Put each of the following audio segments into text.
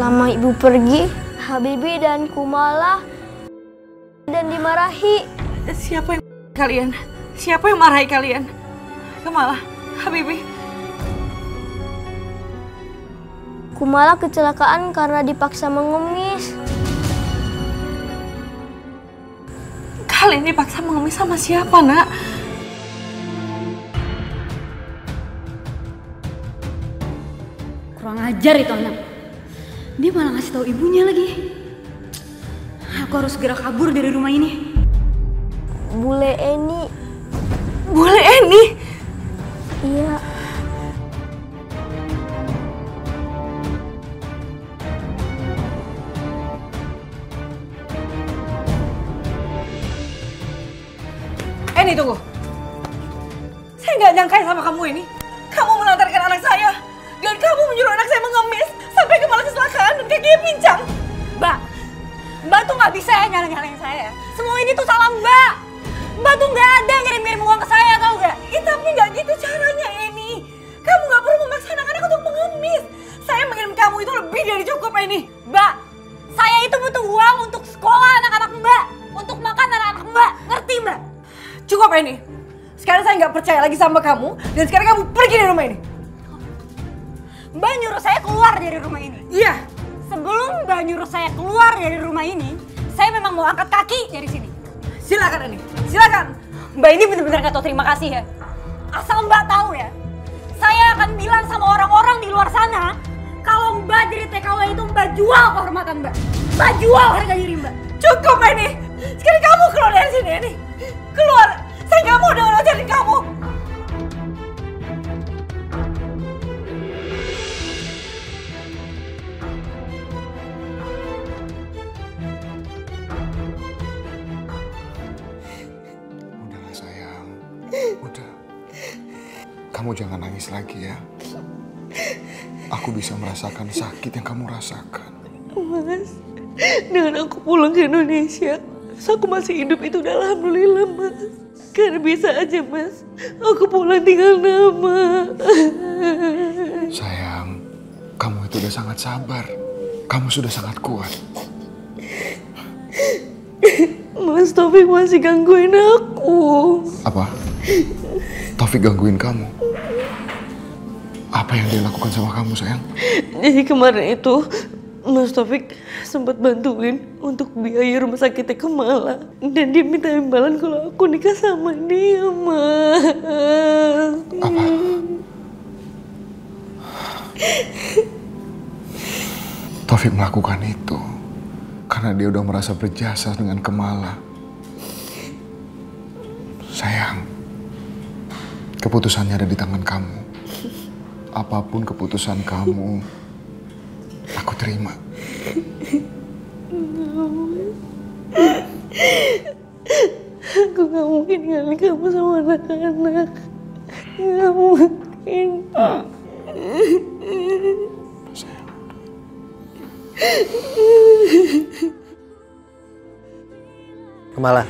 Selama ibu pergi, Habibie dan Kumala dan dimarahi. Siapa yang kalian? Siapa yang marahi kalian? Kumala, Habibie. Kumala kecelakaan karena dipaksa mengemis. Kalian dipaksa mengemis sama siapa, Nak? Kurang ajar itu anak. Dia malah ngasih tahu ibunya lagi. Aku harus segera kabur dari rumah ini. Bule Eni. Bule Eni? Iya. Eni, tunggu. Saya nggak nyangka sama kamu ini. Kamu melantarkan anak saya. Dan kamu menyuruh anak saya mengemis. Sampai ke malah kecelakaan dan kakinya pincang. Mbak tuh nggak bisa ya nyalain saya. Semua ini tuh salah Mbak. Mbak tuh nggak ada ngirim-ngirim uang ke saya, tau gak? Tapi nggak gitu caranya, Eni. Kamu nggak perlu memaksa anak-anak untuk mengemis. Saya mengirim kamu itu lebih dari cukup, Eni. Mbak, saya itu butuh uang untuk sekolah anak-anak Mbak. Untuk makan anak-anak Mbak. Ngerti, Mbak? Cukup, Eni. Sekarang saya nggak percaya lagi sama kamu. Dan sekarang kamu pergi dari rumah ini. Mbak nyuruh saya keluar dari rumah ini. Iya. Sebelum Mbak nyuruh saya keluar dari rumah ini, saya memang mau angkat kaki dari sini. Silakan, Eni. Silakan. Mbak ini benar-benar gak tahu terima kasih ya. Asal Mbak tahu ya, saya akan bilang sama orang-orang di luar sana kalau Mbak jadi TKW itu Mbak jual kehormatan Mbak. Mbak jual harga diri Mbak. Cukup, Eni. Sekarang kamu keluar dari sini, Eni. Keluar. Saya nggak mau dengan ajarin kamu. Udahlah sayang, udah. Kamu jangan nangis lagi ya. Aku bisa merasakan sakit yang kamu rasakan. Mas, dengan aku pulang ke Indonesia, aku masih hidup itu udah alhamdulillah, Mas. Karena bisa aja, Mas. Aku pulang tinggal nama. Sayang, kamu itu udah sangat sabar. Kamu sudah sangat kuat. Mas Taufik masih gangguin aku. Apa? Taufik gangguin kamu? Apa yang dia lakukan sama kamu, sayang? Jadi kemarin itu Mas Taufik sempat bantuin untuk biaya rumah sakitnya Kumala. Dan dia minta imbalan kalau aku nikah sama dia, Mas. Apa? Taufik melakukan itu karena dia udah merasa berjasa dengan Kumala. Sayang, keputusannya ada di tangan kamu. Apapun keputusan kamu, aku terima. Aku gak mungkin ninggalin kamu sama anak-anak. Gak mungkin. Sayang. Kumala,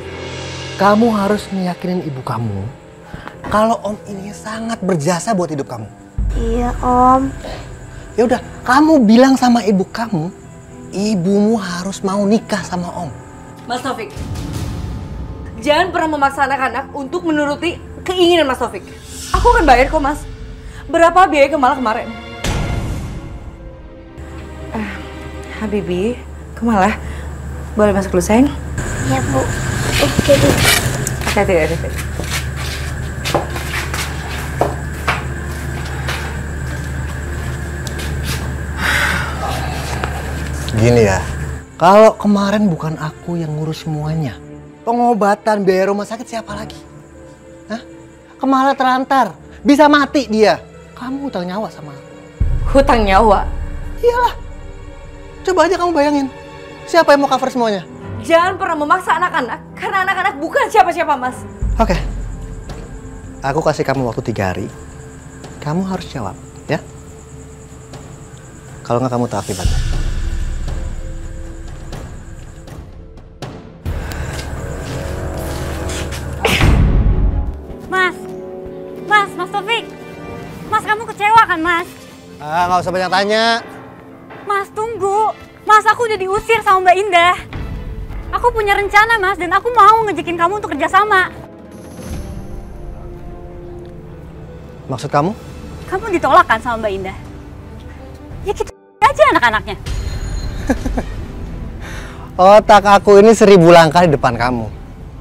kamu harus meyakinin ibu kamu kalau Om ini sangat berjasa buat hidup kamu. Iya, Om. Ya udah, kamu bilang sama ibu kamu, ibumu harus mau nikah sama Om. Mas Taufik, jangan pernah memaksa anak-anak untuk menuruti keinginan Mas Taufik. Aku akan bayar kok, Mas. Berapa biaya Kumala kemarin? Habibie, Kumala, boleh masuk dulu, sayang? Iya, Bu. Oke, Bu. Hati-hati. Gini ya, kalau kemarin bukan aku yang ngurus semuanya, pengobatan, biaya rumah sakit siapa lagi? Hah? Kumala terlantar, bisa mati dia. Kamu hutang nyawa sama aku. Hutang nyawa? Iyalah, coba aja kamu bayangin, siapa yang mau cover semuanya? Jangan pernah memaksa anak-anak, karena anak-anak bukan siapa-siapa, Mas. Oke, aku kasih kamu waktu 3 hari, kamu harus jawab, ya? Kalau nggak kamu tahu akibatnya. Mas Taufik, Mas kamu kecewa kan Mas? Nggak usah banyak tanya. Mas tunggu. Mas, aku udah diusir sama Mbak Indah. Aku punya rencana, Mas, dan aku mau ngejakin kamu untuk kerjasama. Maksud kamu? Kamu ditolak kan sama Mbak Indah? Ya kita aja anak-anaknya. Otak aku ini 1000 langkah di depan kamu.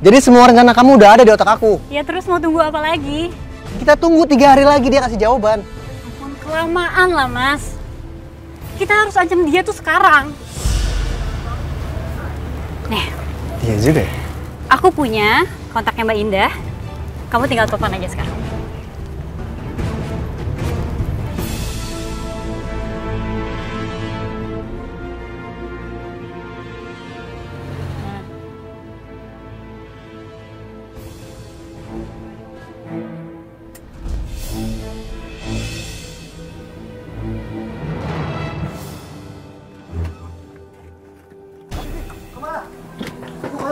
Jadi semua rencana kamu udah ada di otak aku. Ya terus mau tunggu apa lagi? Kita tunggu 3 hari lagi dia kasih jawaban. Ampun, kelamaan lah, Mas. Kita harus ancam dia tuh sekarang. Nih, Iya juga ya? aku punya kontaknya Mbak Indah. Kamu tinggal telepon aja sekarang.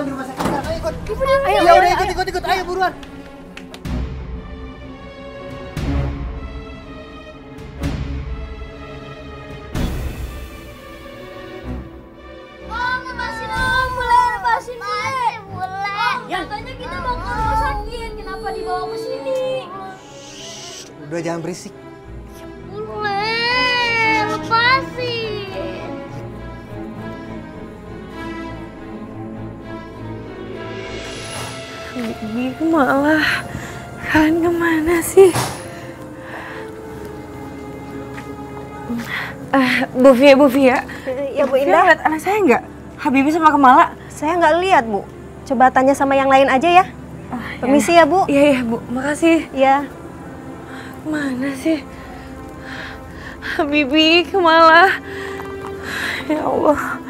Di rumah sakit, ayo ikut. Ayo, Ya udah ikut, ayo buruan. Lepasin om, lepasin bule. Yan. Katanya kita mau ke rumah sakit, kenapa dibawa ke sini? Udah jangan berisik. Bule, lepasin. Bibi malah. Kalian kemana sih? Bu Via. Ya Bu Indah, lihat anak saya nggak? Habibie sama Kemala? saya nggak lihat Bu. Coba tanya sama yang lain aja ya. Permisi ya Bu. Iya Bu, makasih. Ya. Mana sih? Habibie, Kemala. Ya Allah.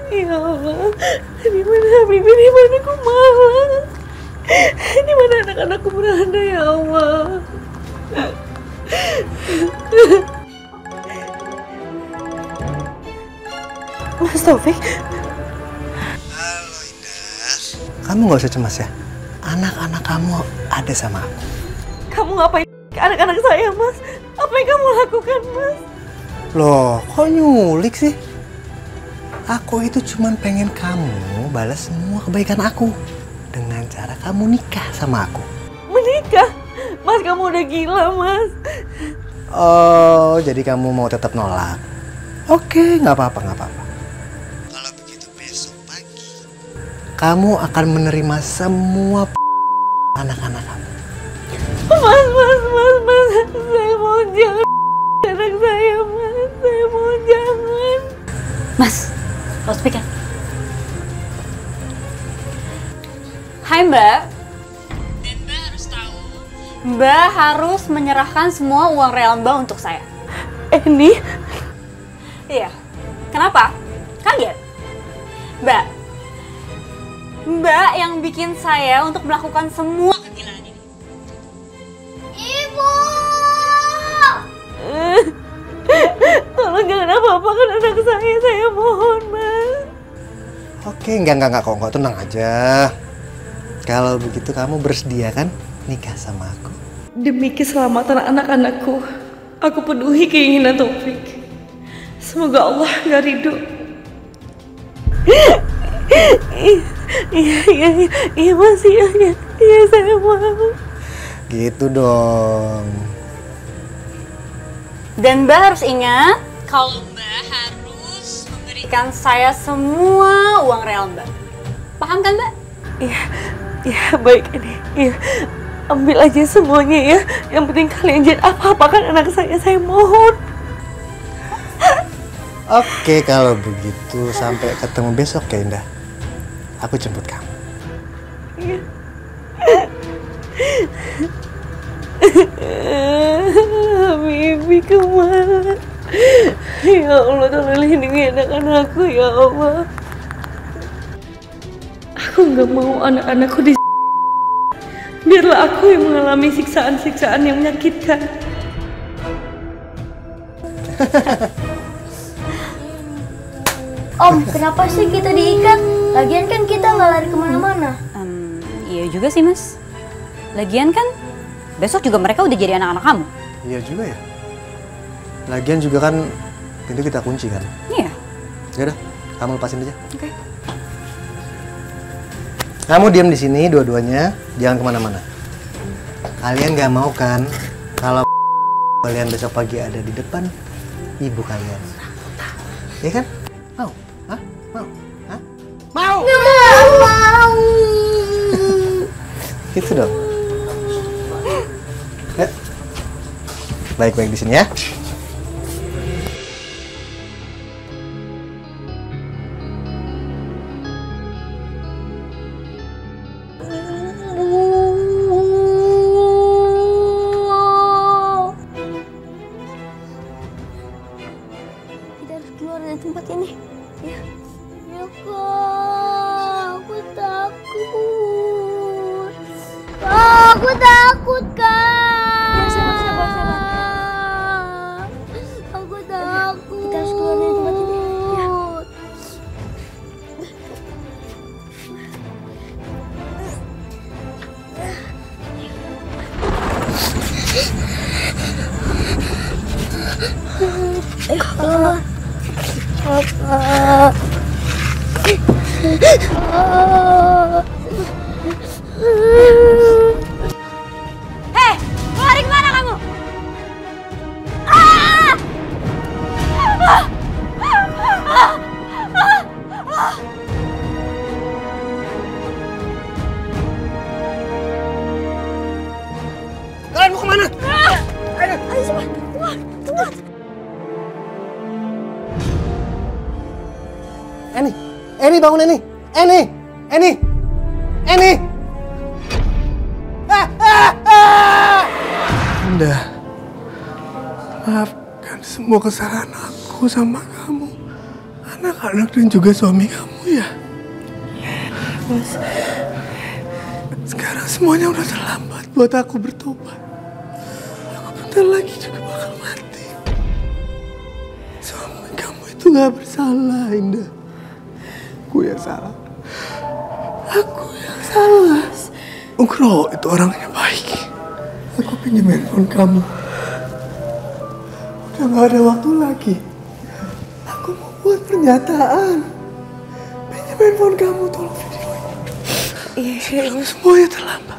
Ya Allah. Di mana Habibie, di mana Kemala? Di mana anak-anakku berada ya Allah? Mas Taufik. Halo Indah. Kamu nggak usah cemas ya. Anak-anak kamu ada sama aku. Kamu ngapain ke anak-anak saya, Mas? Apa yang kamu lakukan, Mas? Loh, kok nyulik sih? Aku itu cuman pengen kamu balas semua kebaikan aku dengan cara kamu nikah sama aku. Menikah? Mas, kamu udah gila, Mas. Oh, jadi kamu mau tetap nolak? Oke, nggak apa-apa. Kalau begitu besok pagi, kamu akan menerima semua anak-anak kamu. Mas. Saya mau jangan anak saya, Mas. Saya mau jangan. Mas, loudspeaker. Hai Mbak. Dan Mbak harus tahu, Mbak harus menyerahkan semua uang real Mbak untuk saya. Ini? Iya. Kenapa? Kaget? Mbak yang bikin saya untuk melakukan semua kegilaan ini. Ibu! Tolong jangan apa-apakan anak saya mohon, Mas. Oke, enggak kok, tenang aja. Kalau begitu kamu bersedia kan nikah sama aku? Demi keselamatan anak-anakku, aku penuhi keinginan Taufik. Semoga Allah gak ridho. Iya Mas, iya saya mau. Gitu dong. Dan Mbak harus ingat, kalau Mbak harus memberikan saya semua uang real Mbak. Paham kan Mbak? Iya baik ini. Iya, ambil aja semuanya ya. Yang penting kalian jangan apa-apakan anak saya mohon. Oke, kalau begitu sampai ketemu besok ya Indah. Aku jemput kamu. Iya. Habibie kemana? Ya Allah, tolong lindungi anak-anakku ya Allah. Aku nggak mau anak-anakku biarlah aku yang mengalami siksaan-siksaan yang menyakitkan. Om, kenapa sih kita diikat? Lagian kan kita nggak lari kemana-mana. Iya juga sih Mas. Lagian kan Besok juga mereka udah jadi anak-anak kamu. Iya juga ya. Lagian juga kan pintu kita kunci kan. Iya. Yaudah, kamu lepasin aja. Oke. Kamu diam di sini dua-duanya, jangan kemana-mana. Kalian gak mau kan kalau kalian besok pagi ada di depan ibu kalian? Iya kan? Mau? Hah? Mau? Hah? Mau? Nggak mau. Gitu dong. Baik-baik di sini ya. Kita harus keluar dari tempat ini. Ya. Ya Kak, aku takut. Aku takut Kak. Sabar. Aku takut. Kita harus keluar dari tempat ini. Ya. Hei, lari kemana kamu? Kalian mau kemana? Ayo cepat, keluar. Eni bangun Eni. Bunda, maafkan semua kesalahan aku sama kamu, anak-anak dan juga suami kamu ya. Mas, Sekarang semuanya udah terlambat buat aku bertobat. Aku bentar lagi juga bakal mati. Suami kamu itu gak bersalah, Indah. Aku yang salah. Nugroho itu orangnya baik. Aku pinjam handphone kamu. Udah gak ada waktu lagi. Aku mau buat pernyataan. Pinjam handphone kamu, tolong videoin. iya Semuanya terlambat.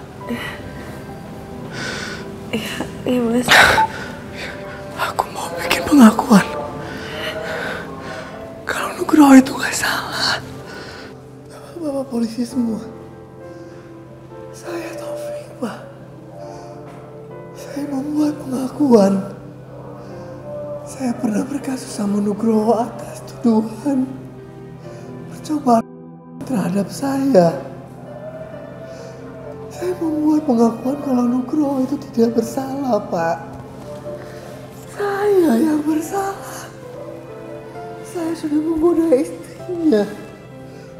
Mas. Aku mau bikin pengakuan. Kalau Nugroho itu gak salah. Bapak polisi semua. Saya Taufik, Pak. Saya membuat pengakuan. Saya pernah berkasus sama Nugroho atas tuduhan percobaan terhadap saya. Saya membuat pengakuan kalau Nugroho itu tidak bersalah, Pak. Saya yang bersalah. Saya sudah menggoda istrinya.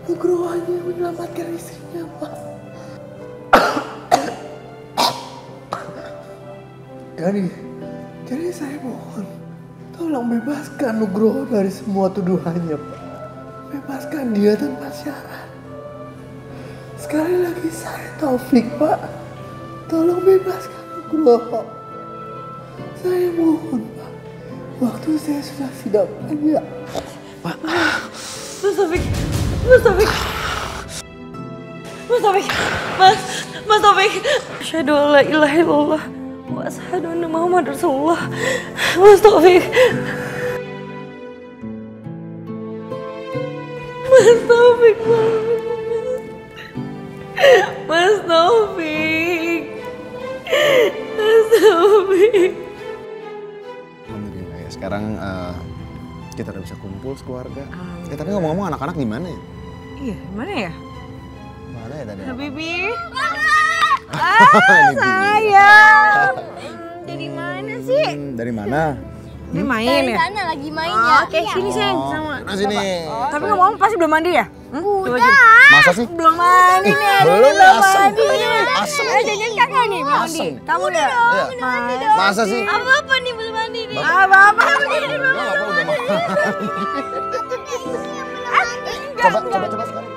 Nugroho hanya menyelamatkan istrinya, Pak. Jadi saya mohon, tolong bebaskan Nugroho dari semua tuduhannya, Pak. Bebaskan dia tanpa syarat. Sekali lagi saya Taufik, Pak. Tolong bebaskan Nugroho. Saya mohon, Pak. Waktu saya sudah tidak banyak. Mas Taufik. Asyhadu an la ilaha illallah wa asyhadu anna Muhammadar Rasulullah. Mas Taufik. Alhamdulillah ya. Sekarang kita udah bisa kumpul sekeluarga. Tapi ngomong-ngomong anak-anak di mana ya? Iya, mana ya? Mana ya tadi? Habibi. Ini Sayang. Dari mana sih? Dari mana? Dia main Dari ya? sana lagi mainnya. Oke, sini sayang sama. Nah sini. Tapi ngomong pasti belum mandi ya? Udah. Masa sih? Belum mandi nih. Belum ya, asem. Asem. Jangan kakak nih belum mandi. Asem. Kamu udah? Iya. Masa sih? Apa nih belum mandi nih? Apa-apa. Enggak, Bapak udah makan. Coba sekarang.